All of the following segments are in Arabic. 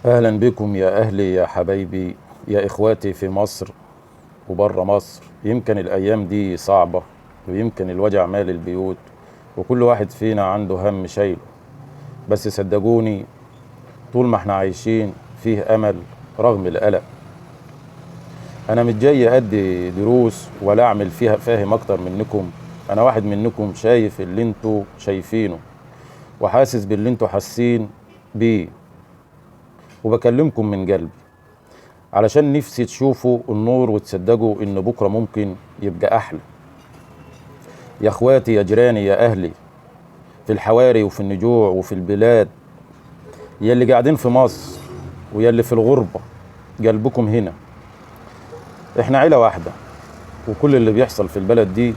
أهلا بكم يا أهلي يا حبايبي يا إخواتي في مصر وبره مصر. يمكن الأيام دي صعبة ويمكن الوجع مال البيوت وكل واحد فينا عنده هم شايله، بس صدقوني طول ما احنا عايشين فيه أمل رغم القلق. أنا مش جاي أدي دروس ولا أعمل فيها فاهم أكتر منكم. أنا واحد منكم شايف اللي انتوا شايفينه وحاسس باللي انتوا حاسين بيه، وبكلمكم من قلبي علشان نفسي تشوفوا النور وتصدقوا ان بكره ممكن يبقى احلى. يا اخواتي يا جيراني يا اهلي في الحواري وفي النجوع وفي البلاد، يا اللي قاعدين في مصر ويا اللي في الغربة، قلبكم هنا. احنا عيلة واحدة وكل اللي بيحصل في البلد دي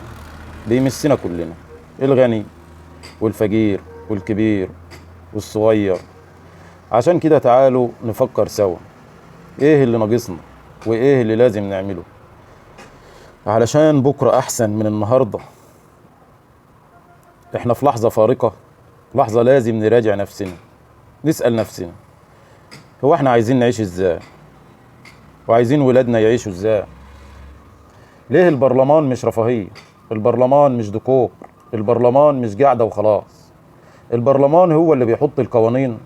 بيمسنا كلنا، الغني والفقير والكبير والصغير. عشان كده تعالوا نفكر سوا ايه اللي ناقصنا وايه اللي لازم نعمله علشان بكرة احسن من النهاردة. احنا في لحظة فارقة، لحظة لازم نراجع نفسنا، نسأل نفسنا هو احنا عايزين نعيش ازاي وعايزين ولادنا يعيشوا ازاي؟ ليه البرلمان مش رفاهية؟ البرلمان مش ديكور، البرلمان مش قاعدة وخلاص. البرلمان هو اللي بيحط القوانين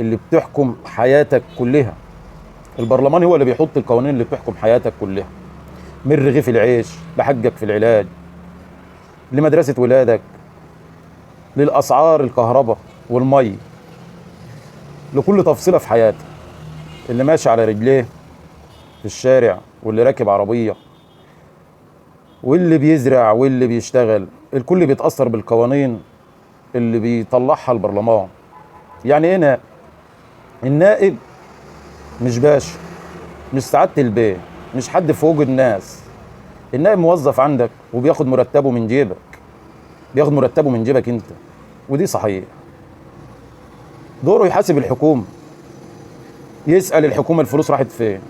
اللي بتحكم حياتك كلها. البرلمان هو اللي بيحط القوانين اللي بتحكم حياتك كلها، من رغيف العيش لحقك في العلاج لمدرسة ولادك للأسعار الكهرباء والمي، لكل تفصيلة في حياتك. اللي ماشي على رجليه في الشارع واللي راكب عربية واللي بيزرع واللي بيشتغل، الكل بيتأثر بالقوانين اللي بيطلعها البرلمان. يعني هنا النائب مش باشا، مش سعادة البيه، مش حد فوق الناس. النائب موظف عندك وبياخد مرتبه من جيبك، بياخد مرتبه من جيبك انت، ودي صحيح. دوره يحاسب الحكومة، يسأل الحكومة الفلوس راحت فين،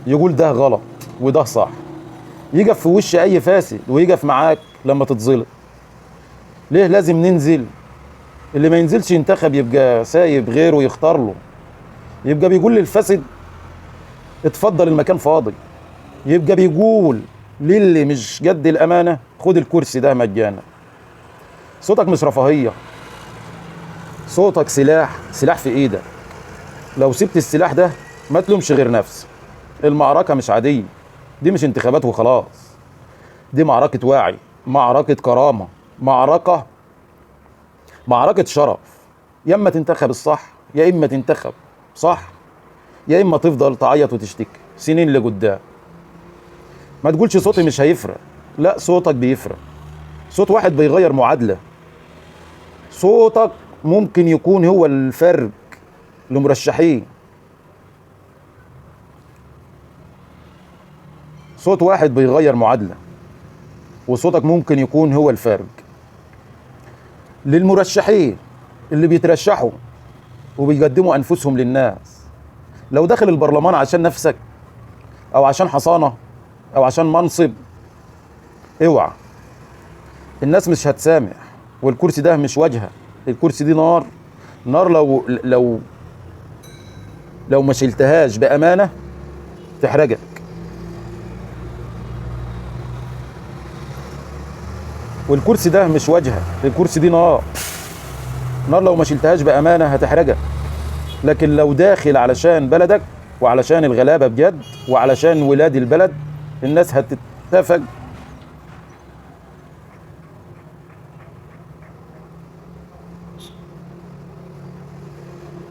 يقول ده غلط وده صح، يقف في وش اي فاسد ويقف معاك لما تتظلم. ليه لازم ننزل؟ اللي ما ينزلش ينتخب يبقى سايب غيره يختار له، يبقى بيقول للفاسد اتفضل المكان فاضي، يبقى بيقول للي مش قد الامانه خد الكرسي ده مجانا. صوتك مش رفاهيه، صوتك سلاح، سلاح في ايدك. لو سبت السلاح ده ما تلومش غير نفسك. المعركه مش عاديه، دي مش انتخابات وخلاص، دي معركه وعي، معركه كرامه، معركه شرف. يا اما تنتخب الصح يا اما تنتخب صح، يا اما تفضل تعيط وتشتكي سنين لقدام. ما تقولش صوتي مش هيفرق، لا صوتك بيفرق. صوت واحد بيغير معادلة. صوتك ممكن يكون هو الفرق لمرشحين. صوت واحد بيغير معادلة، وصوتك ممكن يكون هو الفرق للمرشحين اللي بيترشحوا وبيقدموا أنفسهم للناس. لو داخل البرلمان عشان نفسك أو عشان حصانة أو عشان منصب، اوعى، الناس مش هتسامح. والكرسي ده مش واجهة، الكرسي دي نار. نار لو ما شلتهاش بأمانة تحرجك. والكرسي ده مش واجهة، الكرسي دي نار. نار لو ما شلتهاش بأمانة هتحرجك. لكن لو داخل علشان بلدك وعلشان الغلابة بجد وعلشان ولاد البلد، الناس هتتفق.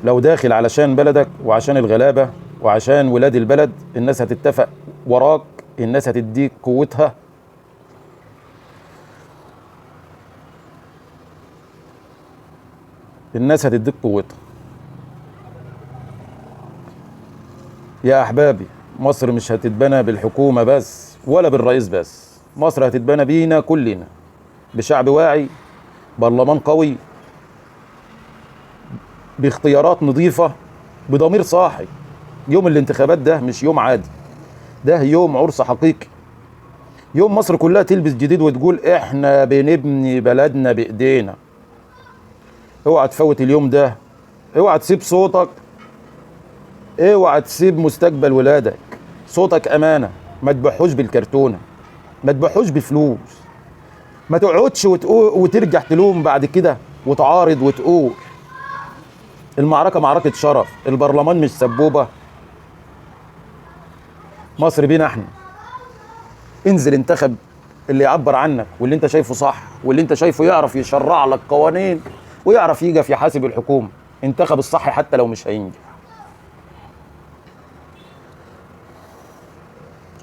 لو داخل علشان بلدك وعشان الغلابة وعشان ولاد البلد، الناس هتتفق وراك، الناس هتديك قوتها. الناس هتديك قوتها. يا أحبابي، مصر مش هتتبنى بالحكومة بس ولا بالرئيس بس، مصر هتتبنى بينا كلنا، بشعب واعي، برلمان قوي، باختيارات نظيفة، بضمير صاحي. يوم الانتخابات ده مش يوم عادي، ده يوم عرس حقيقي. يوم مصر كلها تلبس جديد وتقول احنا بنبني بلدنا بايدينا. اوعى تفوت اليوم ده اوعى تسيب صوتك، اوعى تسيب مستقبل ولادك. صوتك امانه، ما تبيعهوش بالكرتونه، ما تبيعهوش بفلوس. ما تقعدش وتقول وترجع تلوم بعد كده وتعارض وتقول. المعركه معركه شرف، البرلمان مش سبوبه. مصر بينا احنا. انزل انتخب اللي يعبر عنك واللي انت شايفه صح واللي انت شايفه يعرف يشرع لك قوانين ويعرف يقف يحاسب الحكومه. انتخب الصح حتى لو مش هينجح.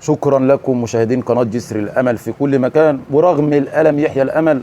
شكرا لكم مشاهدين قناه جسر الامل في كل مكان، ورغم الالم يحيى الامل.